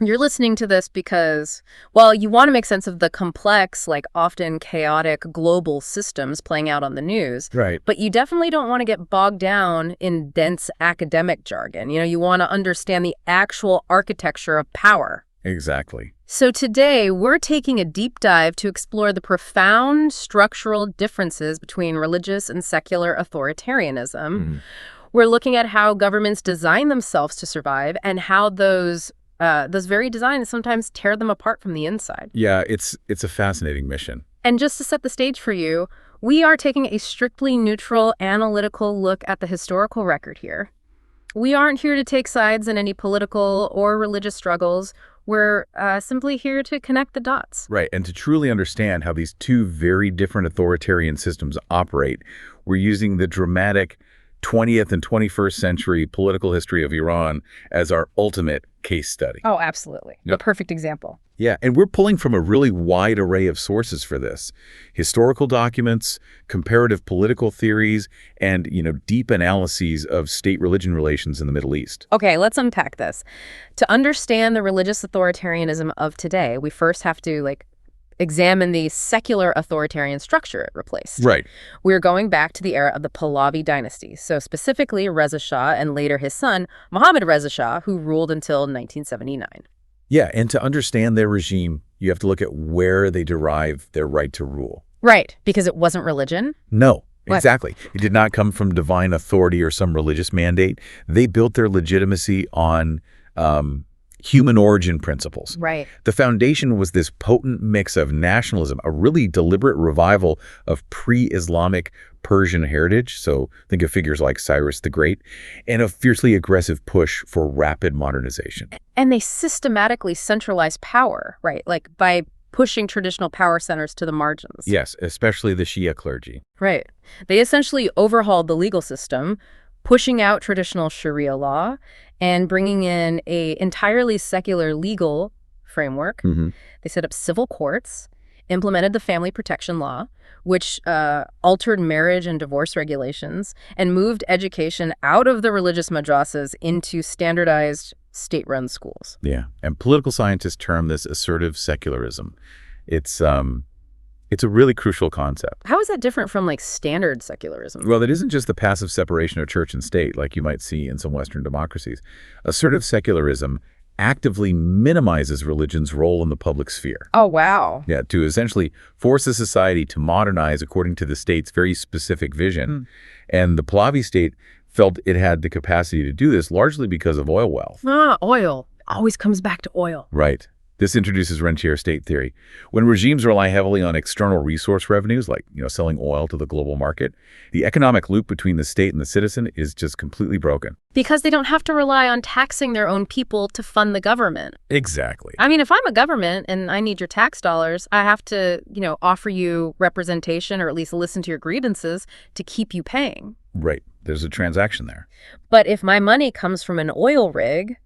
You're listening to this because, well, you want to make sense of the complex, like often chaotic global systems playing out on the news. Right. But you definitely don't want to get bogged down in dense academic jargon. You want to understand the actual architecture of power. Exactly. So today, we're taking a deep dive to explore the profound structural differences between religious and secular authoritarianism. We're looking at how governments design themselves to survive and how those very designs sometimes tear them apart from the inside. Yeah, it's a fascinating mission. And just to set the stage for you, we are taking a strictly neutral, analytical look at the historical record here. We aren't here to take sides in any political or religious struggles. We're simply here to connect the dots. Right, and to truly understand how these two very different authoritarian systems operate, we're using the dramatic 20th and 21st century political history of Iran as our ultimate case study. Oh, absolutely. Yep. The perfect example. Yeah, and we're pulling from a really wide array of sources for this. Historical documents, comparative political theories, and, deep analyses of state-religion relations in the Middle East. Okay, let's unpack this. To understand the religious authoritarianism of today, we first have to, examine the secular authoritarian structure it replaced. Right. We're going back to the era of the Pahlavi dynasty, so specifically Reza Shah and later his son, Mohammad Reza Shah, who ruled until 1979. Yeah, and to understand their regime, you have to look at where they derive their right to rule. Right, because it wasn't religion? No, What? exactly. It did not come from divine authority or some religious mandate. They built their legitimacy on human origin principles. Right. The foundation was this potent mix of nationalism, a really deliberate revival of pre-Islamic Persian heritage, so think of figures like Cyrus the Great, and a fiercely aggressive push for rapid modernization. And they systematically centralized power, right? By pushing traditional power centers to the margins. Yes, especially the Shia clergy. Right. They essentially overhauled the legal system, pushing out traditional Sharia law and bringing in a entirely secular legal framework. They set up civil courts, implemented the family protection law, which altered marriage and divorce regulations, and moved education out of the religious madrasas into standardized state-run schools. Yeah, and political scientists term this assertive secularism. It's a really crucial concept. How is that different from standard secularism? Well, it isn't just the passive separation of church and state like you might see in some Western democracies. Assertive secularism actively minimizes religion's role in the public sphere. Oh, wow. Yeah, to essentially force a society to modernize according to the state's very specific vision. And the Pahlavi state felt it had the capacity to do this largely because of oil wealth. Oil. Always comes back to oil. Right. This introduces rentier state theory. When regimes rely heavily on external resource revenues, like selling oil to the global market, the economic loop between the state and the citizen is just completely broken. Because they don't have to rely on taxing their own people to fund the government. Exactly. I mean, if I'm a government and I need your tax dollars, I have to, offer you representation or at least listen to your grievances to keep you paying. Right. There's a transaction there. But if my money comes from an oil rig,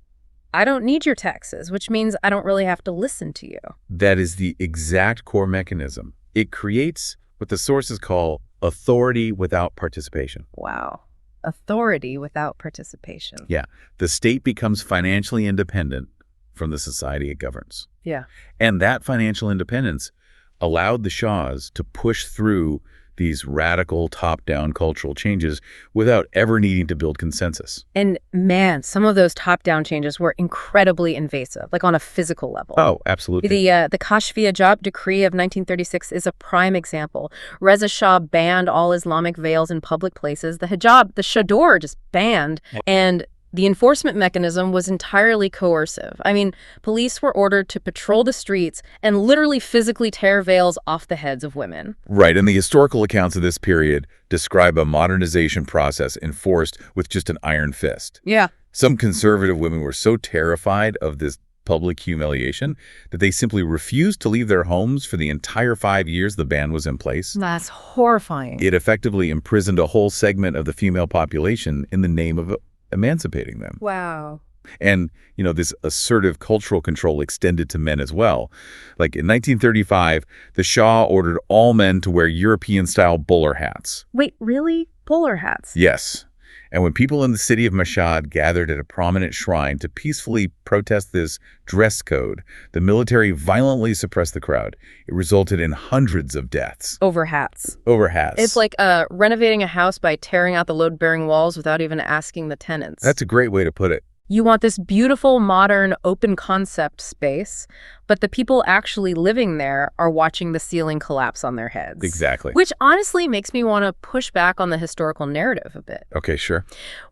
I don't need your taxes, which means I don't really have to listen to you. That is the exact core mechanism. It creates what the sources call authority without participation. Wow. Authority without participation. Yeah. The state becomes financially independent from the society it governs. Yeah. And that financial independence allowed the Shahs to push through these radical top-down cultural changes without ever needing to build consensus. And man, some of those top-down changes were incredibly invasive, on a physical level. Oh, absolutely. The Kashfi Hijab decree of 1936 is a prime example. Reza Shah banned all Islamic veils in public places. The hijab, the chador, just banned. And the enforcement mechanism was entirely coercive. I mean, police were ordered to patrol the streets and literally physically tear veils off the heads of women. Right, and the historical accounts of this period describe a modernization process enforced with just an iron fist. Yeah. Some conservative women were so terrified of this public humiliation that they simply refused to leave their homes for the entire 5 years the ban was in place. That's horrifying. It effectively imprisoned a whole segment of the female population in the name of emancipating them. Wow. And, this assertive cultural control extended to men as well. Like in 1935, the Shah ordered all men to wear European-style bowler hats. Wait, really? Bowler hats? Yes. And when people in the city of Mashhad gathered at a prominent shrine to peacefully protest this dress code, the military violently suppressed the crowd. It resulted in hundreds of deaths. Over hats. Over hats. It's like renovating a house by tearing out the load-bearing walls without even asking the tenants. That's a great way to put it. You want this beautiful, modern, open concept space, but the people actually living there are watching the ceiling collapse on their heads. Exactly. Which honestly makes me want to push back on the historical narrative a bit. Okay, sure.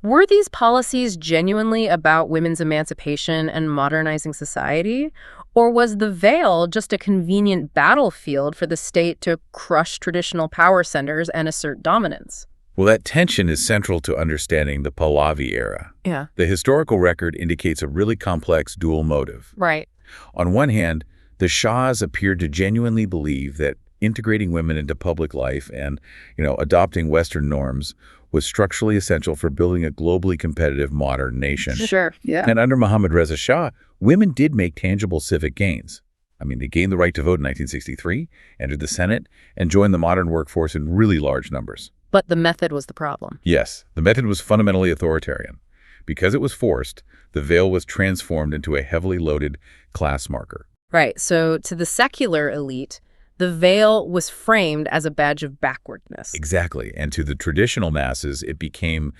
Were these policies genuinely about women's emancipation and modernizing society? Or was the veil just a convenient battlefield for the state to crush traditional power centers and assert dominance? Well, that tension is central to understanding the Pahlavi era. Yeah. The historical record indicates a really complex dual motive. Right. On one hand, the Shahs appeared to genuinely believe that integrating women into public life and, adopting Western norms was structurally essential for building a globally competitive modern nation. Sure, yeah. And under Mohammad Reza Shah, women did make tangible civic gains. I mean, they gained the right to vote in 1963, entered the Senate, and joined the modern workforce in really large numbers. But the method was the problem. Yes, the method was fundamentally authoritarian. Because it was forced, the veil was transformed into a heavily loaded class marker. Right, so to the secular elite, the veil was framed as a badge of backwardness. Exactly, and to the traditional masses, it became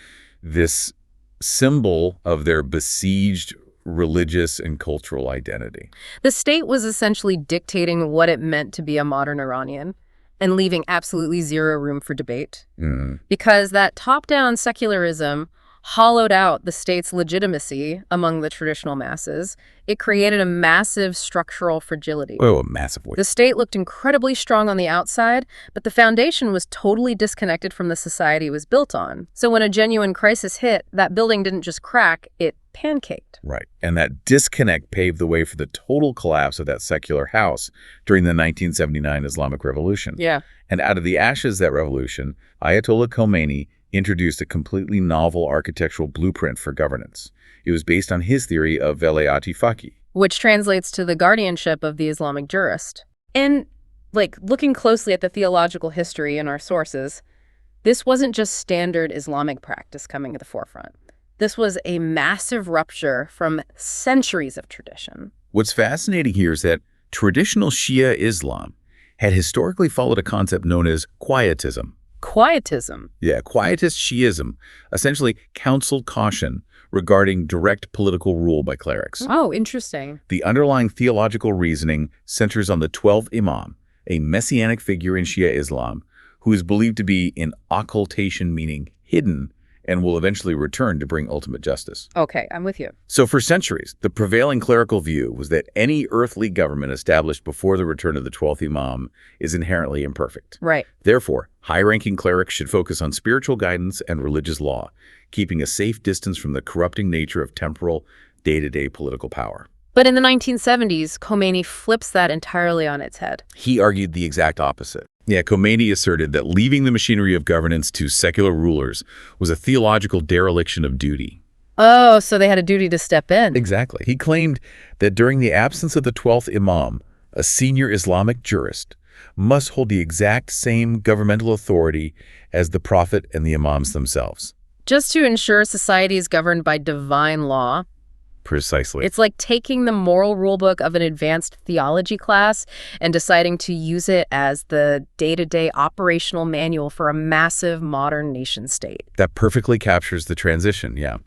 this symbol of their besieged religious and cultural identity. The state was essentially dictating what it meant to be a modern Iranian, and leaving absolutely zero room for debate. Because that top-down secularism hollowed out the state's legitimacy among the traditional masses. It created a massive structural fragility. Oh, a massive way. The state looked incredibly strong on the outside, but the foundation was totally disconnected from the society it was built on. So when a genuine crisis hit, that building didn't just crack, it pancaked. Right. And that disconnect paved the way for the total collapse of that secular house during the 1979 Islamic Revolution. Yeah. And out of the ashes of that revolution, Ayatollah Khamenei introduced a completely novel architectural blueprint for governance. It was based on his theory of velayat-i faqih, which translates to the guardianship of the Islamic jurist. And, looking closely at the theological history in our sources, this wasn't just standard Islamic practice coming to the forefront. This was a massive rupture from centuries of tradition. What's fascinating here is that traditional Shia Islam had historically followed a concept known as quietism. Quietism? Yeah, quietist Shiism essentially counseled caution regarding direct political rule by clerics. Oh, interesting. The underlying theological reasoning centers on the 12th Imam, a messianic figure in Shia Islam, who is believed to be in occultation, meaning hidden, and will eventually return to bring ultimate justice. Okay, I'm with you. So for centuries, the prevailing clerical view was that any earthly government established before the return of the 12th Imam is inherently imperfect. Right. Therefore, high-ranking clerics should focus on spiritual guidance and religious law, keeping a safe distance from the corrupting nature of temporal, day-to-day political power. But in the 1970s, Khomeini flips that entirely on its head. He argued the exact opposite. Yeah, Khomeini asserted that leaving the machinery of governance to secular rulers was a theological dereliction of duty. Oh, so they had a duty to step in. Exactly. He claimed that during the absence of the 12th Imam, a senior Islamic jurist must hold the exact same governmental authority as the prophet and the imams themselves. Just to ensure society is governed by divine law. Precisely. It's like taking the moral rulebook of an advanced theology class and deciding to use it as the day-to-day operational manual for a massive modern nation state. That perfectly captures the transition, yeah.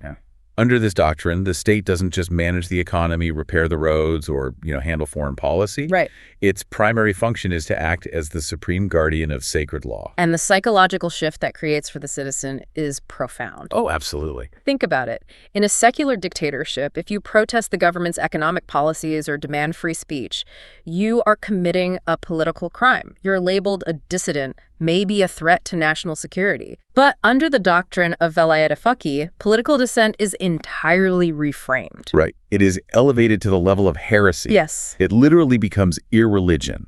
Under this doctrine, the state doesn't just manage the economy, repair the roads, or handle foreign policy. Right. Its primary function is to act as the supreme guardian of sacred law. And the psychological shift that creates for the citizen is profound. Oh, absolutely. Think about it. In a secular dictatorship, if you protest the government's economic policies or demand free speech, you are committing a political crime. You're labeled a dissident, maybe a threat to national security. But under the doctrine of velayat-i faqih, political dissent is entirely reframed. Right. It is elevated to the level of heresy. Yes. It literally becomes irreligion.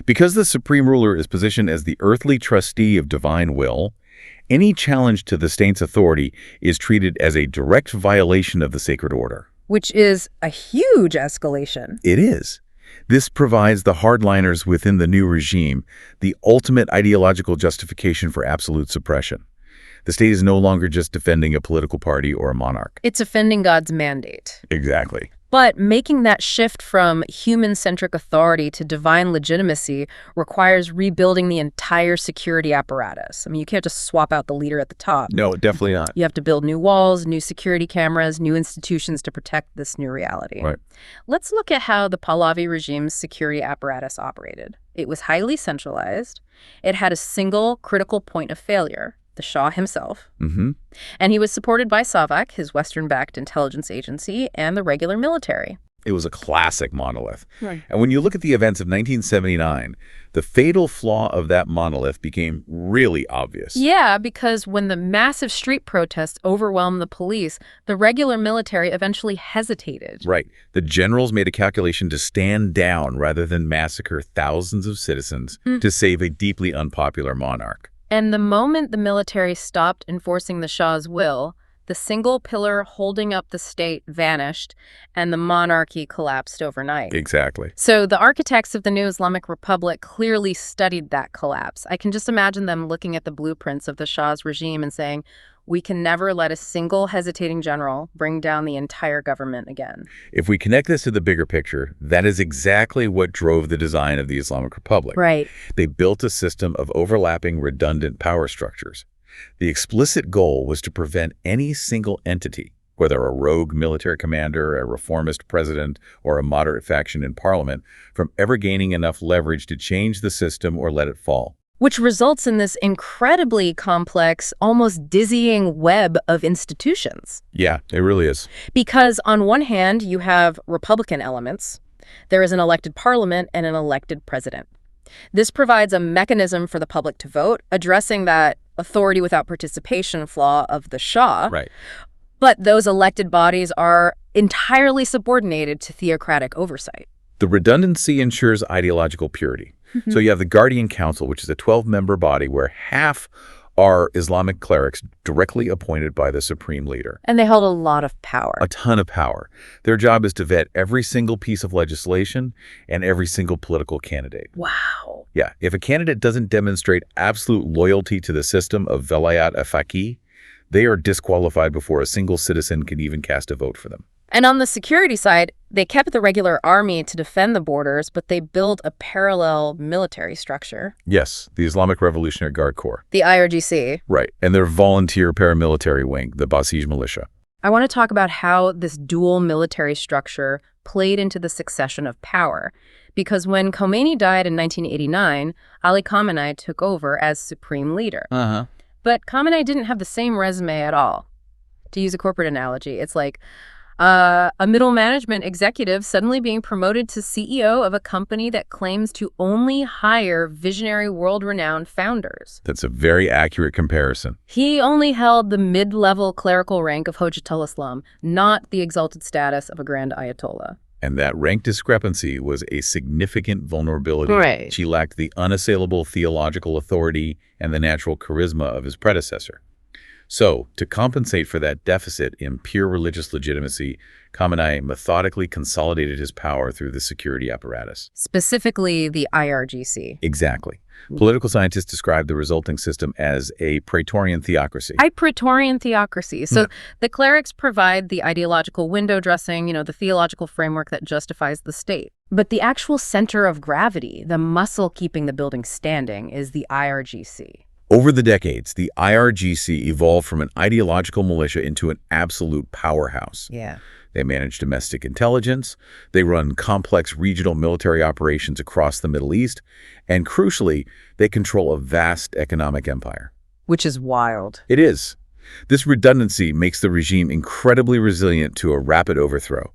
Because the supreme ruler is positioned as the earthly trustee of divine will, any challenge to the state's authority is treated as a direct violation of the sacred order. Which is a huge escalation. It is. This provides the hardliners within the new regime the ultimate ideological justification for absolute suppression. The state is no longer just defending a political party or a monarch. It's offending God's mandate. Exactly. But making that shift from human-centric authority to divine legitimacy requires rebuilding the entire security apparatus. I mean, you can't just swap out the leader at the top. No, definitely not. You have to build new walls, new security cameras, new institutions to protect this new reality. Right. Let's look at how the Pahlavi regime's security apparatus operated. It was highly centralized. It had a single critical point of failure, the Shah himself. And he was supported by SAVAK, his Western-backed intelligence agency, and the regular military. It was a classic monolith. Right. And when you look at the events of 1979, the fatal flaw of that monolith became really obvious. Yeah, because when the massive street protests overwhelmed the police, the regular military eventually hesitated. Right. The generals made a calculation to stand down rather than massacre thousands of citizens to save a deeply unpopular monarch. And the moment the military stopped enforcing the Shah's will, the single pillar holding up the state vanished, and the monarchy collapsed overnight. Exactly. So the architects of the new Islamic Republic clearly studied that collapse. I can just imagine them looking at the blueprints of the Shah's regime and saying, we can never let a single hesitating general bring down the entire government again. If we connect this to the bigger picture, that is exactly what drove the design of the Islamic Republic. Right. They built a system of overlapping, redundant power structures. The explicit goal was to prevent any single entity, whether a rogue military commander, a reformist president, or a moderate faction in parliament, from ever gaining enough leverage to change the system or let it fall. Which results in this incredibly complex, almost dizzying web of institutions. Yeah, it really is. Because on one hand, you have Republican elements. There is an elected parliament and an elected president. This provides a mechanism for the public to vote, addressing that authority without participation flaw of the Shah. Right. But those elected bodies are entirely subordinated to theocratic oversight. The redundancy ensures ideological purity. So you have the Guardian Council, which is a 12-member body where half are Islamic clerics directly appointed by the supreme leader. And they held a lot of power. A ton of power. Their job is to vet every single piece of legislation and every single political candidate. Wow. Yeah, if a candidate doesn't demonstrate absolute loyalty to the system of velayat al-faqih, they are disqualified before a single citizen can even cast a vote for them. And on the security side, they kept the regular army to defend the borders, but they built a parallel military structure. Yes, the Islamic Revolutionary Guard Corps. The IRGC. Right, and their volunteer paramilitary wing, the Basij militia. I want to talk about how this dual military structure played into the succession of power. Because when Khomeini died in 1989, Ali Khamenei took over as supreme leader. But Khamenei didn't have the same resume at all. To use a corporate analogy, it's like a middle management executive suddenly being promoted to CEO of a company that claims to only hire visionary, world-renowned founders. That's a very accurate comparison. He only held the mid-level clerical rank of Hojatul Islam, not the exalted status of a grand ayatollah. And that rank discrepancy was a significant vulnerability. Right. She lacked the unassailable theological authority and the natural charisma of his predecessor. So, to compensate for that deficit in pure religious legitimacy, Khamenei methodically consolidated his power through the security apparatus. Specifically, the IRGC. Exactly. Political scientists describe the resulting system as a Praetorian theocracy. A Praetorian theocracy. So the clerics provide the ideological window dressing, the theological framework that justifies the state. But the actual center of gravity, the muscle keeping the building standing, is the IRGC. Over the decades, the IRGC evolved from an ideological militia into an absolute powerhouse. Yeah. They manage domestic intelligence, they run complex regional military operations across the Middle East, and crucially, they control a vast economic empire. Which is wild. It is. This redundancy makes the regime incredibly resilient to a rapid overthrow.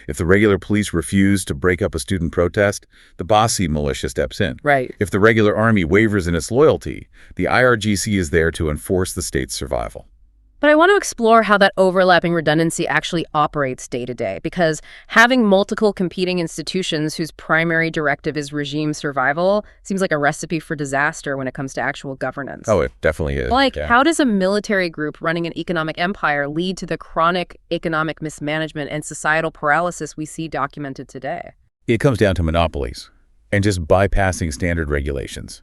If the regular police refuse to break up a student protest, the Basij militia steps in. Right. If the regular army wavers in its loyalty, the IRGC is there to enforce the state's survival. But I want to explore how that overlapping redundancy actually operates day to day, because having multiple competing institutions whose primary directive is regime survival seems like a recipe for disaster when it comes to actual governance. Oh, it definitely is. How does a military group running an economic empire lead to the chronic economic mismanagement and societal paralysis we see documented today? It comes down to monopolies and just bypassing standard regulations.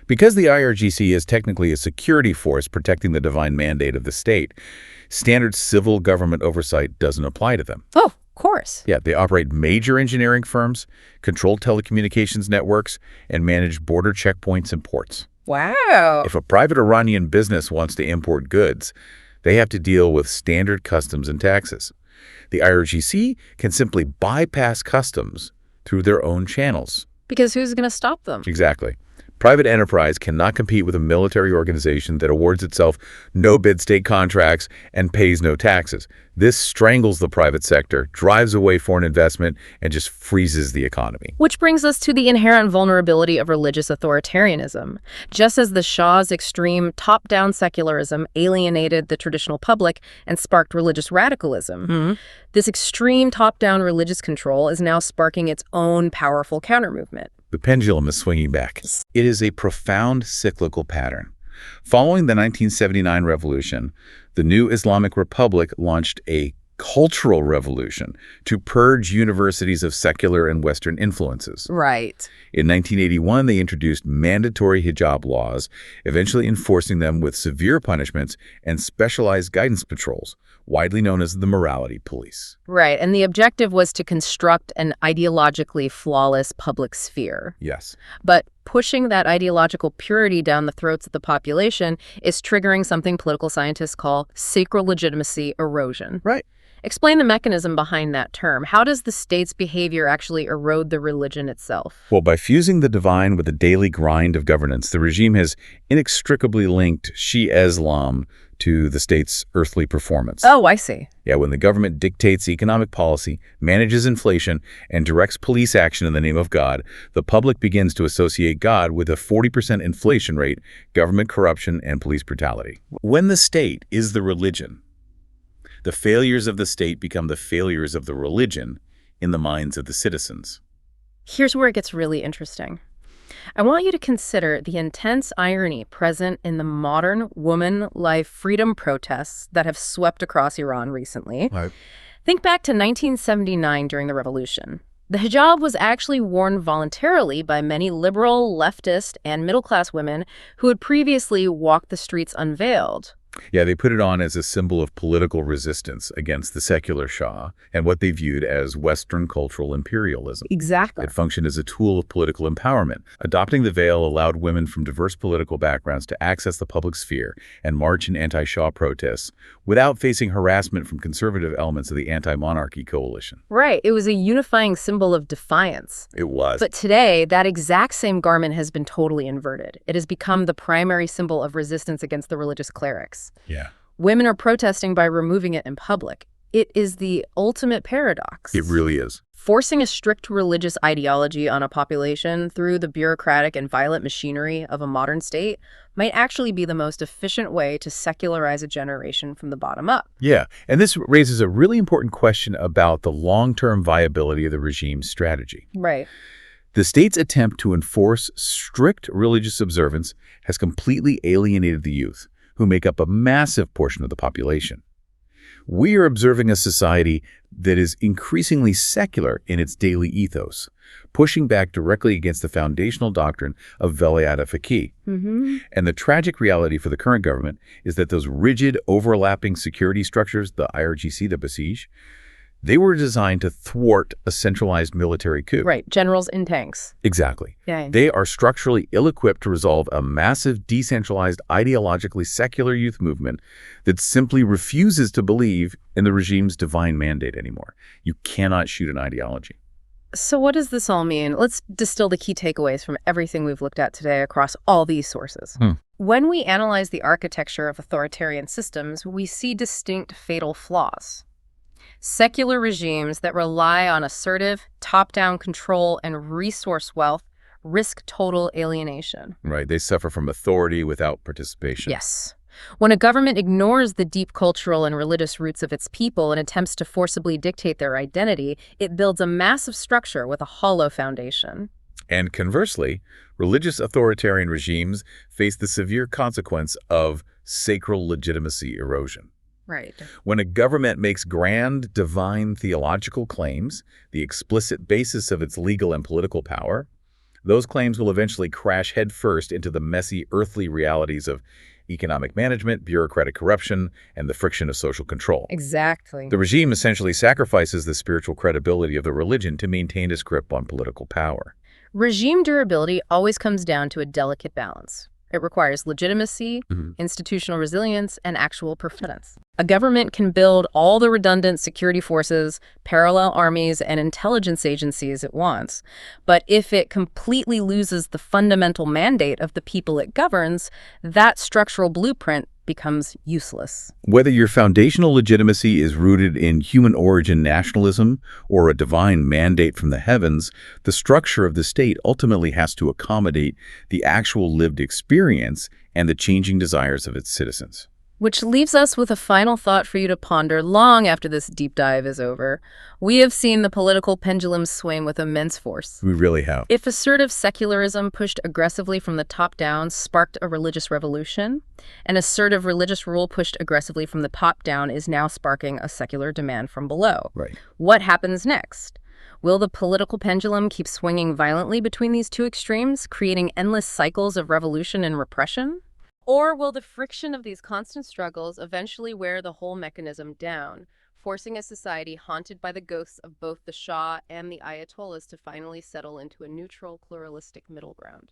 Because the IRGC is technically a security force protecting the divine mandate of the state, standard civil government oversight doesn't apply to them. Oh, of course. Yeah, they operate major engineering firms, control telecommunications networks, and manage border checkpoints and ports. Wow. If a private Iranian business wants to import goods, they have to deal with standard customs and taxes. The IRGC can simply bypass customs through their own channels. Because who's going to stop them? Exactly. Private enterprise cannot compete with a military organization that awards itself no-bid state contracts and pays no taxes. This strangles the private sector, drives away foreign investment, and just freezes the economy. Which brings us to the inherent vulnerability of religious authoritarianism. Just as the Shah's extreme top-down secularism alienated the traditional public and sparked religious radicalism, this extreme top-down religious control is now sparking its own powerful counter-movement. The pendulum is swinging back. It is a profound cyclical pattern. Following the 1979 revolution, the new Islamic Republic launched a cultural revolution to purge universities of secular and Western influences. Right. In 1981, they introduced mandatory hijab laws, eventually enforcing them with severe punishments and specialized guidance patrols, widely known as the morality police. Right, and the objective was to construct an ideologically flawless public sphere. Yes. But pushing that ideological purity down the throats of the population is triggering something political scientists call sacral legitimacy erosion. Right. Explain the mechanism behind that term. How does the state's behavior actually erode the religion itself? Well, by fusing the divine with the daily grind of governance, the regime has inextricably linked Shia-Islam to the state's earthly performance. Oh, I see. Yeah, when the government dictates economic policy, manages inflation, and directs police action in the name of God, the public begins to associate God with a 40% inflation rate, government corruption, and police brutality. When the state is the religion, the failures of the state become the failures of the religion in the minds of the citizens. Here's where it gets really interesting. I want you to consider the intense irony present in the modern woman life freedom protests that have swept across Iran recently. Right. Think back to 1979 during the revolution. The hijab was actually worn voluntarily by many liberal, leftist, and middle-class women who had previously walked the streets unveiled. Yeah, they put it on as a symbol of political resistance against the secular Shah and what they viewed as Western cultural imperialism. Exactly. It functioned as a tool of political empowerment. Adopting the veil allowed women from diverse political backgrounds to access the public sphere and march in anti-Shah protests without facing harassment from conservative elements of the anti-monarchy coalition. Right. It was a unifying symbol of defiance. It was. But today, that exact same garment has been totally inverted. It has become the primary symbol of resistance against the religious clerics. Yeah. Women are protesting by removing it in public. It is the ultimate paradox. It really is. Forcing a strict religious ideology on a population through the bureaucratic and violent machinery of a modern state might actually be the most efficient way to secularize a generation from the bottom up. Yeah, and this raises a really important question about the long-term viability of the regime's strategy. Right. The state's attempt to enforce strict religious observance has completely alienated the youth, who make up a massive portion of the population. We are observing a society that is increasingly secular in its daily ethos, pushing back directly against the foundational doctrine of velayat faqih. And the tragic reality for the current government is that those rigid, overlapping security structures, the IRGC, the Basij, they were designed to thwart a centralized military coup. Right, generals in tanks. Exactly. Yeah. They are structurally ill-equipped to resolve a massive, decentralized, ideologically secular youth movement that simply refuses to believe in the regime's divine mandate anymore. You cannot shoot an ideology. So what does this all mean? Let's distill the key takeaways from everything we've looked at today across all these sources. When we analyze the architecture of authoritarian systems, we see distinct fatal flaws. Secular regimes that rely on assertive, top-down control and resource wealth risk total alienation. Right. They suffer from authority without participation. Yes. When a government ignores the deep cultural and religious roots of its people and attempts to forcibly dictate their identity, it builds a massive structure with a hollow foundation. And conversely, religious authoritarian regimes face the severe consequence of sacral legitimacy erosion. Right. When a government makes grand, divine theological claims, the explicit basis of its legal and political power, those claims will eventually crash headfirst into the messy, earthly realities of economic management, bureaucratic corruption, and the friction of social control. Exactly. The regime essentially sacrifices the spiritual credibility of the religion to maintain its grip on political power. Regime durability always comes down to a delicate balance. It requires legitimacy, institutional resilience, and actual performance. A government can build all the redundant security forces, parallel armies, and intelligence agencies it wants, but if it completely loses the fundamental mandate of the people it governs, that structural blueprint becomes useless. Whether your foundational legitimacy is rooted in human origin nationalism or a divine mandate from the heavens, the structure of the state ultimately has to accommodate the actual lived experience and the changing desires of its citizens. Which leaves us with a final thought for you to ponder long after this deep dive is over. We have seen the political pendulum swing with immense force. We really have. If assertive secularism pushed aggressively from the top down sparked a religious revolution, and assertive religious rule pushed aggressively from the top down is now sparking a secular demand from below. Right. What happens next? Will the political pendulum keep swinging violently between these two extremes, creating endless cycles of revolution and repression? Or will the friction of these constant struggles eventually wear the whole mechanism down, forcing a society haunted by the ghosts of both the Shah and the Ayatollahs to finally settle into a neutral, pluralistic middle ground?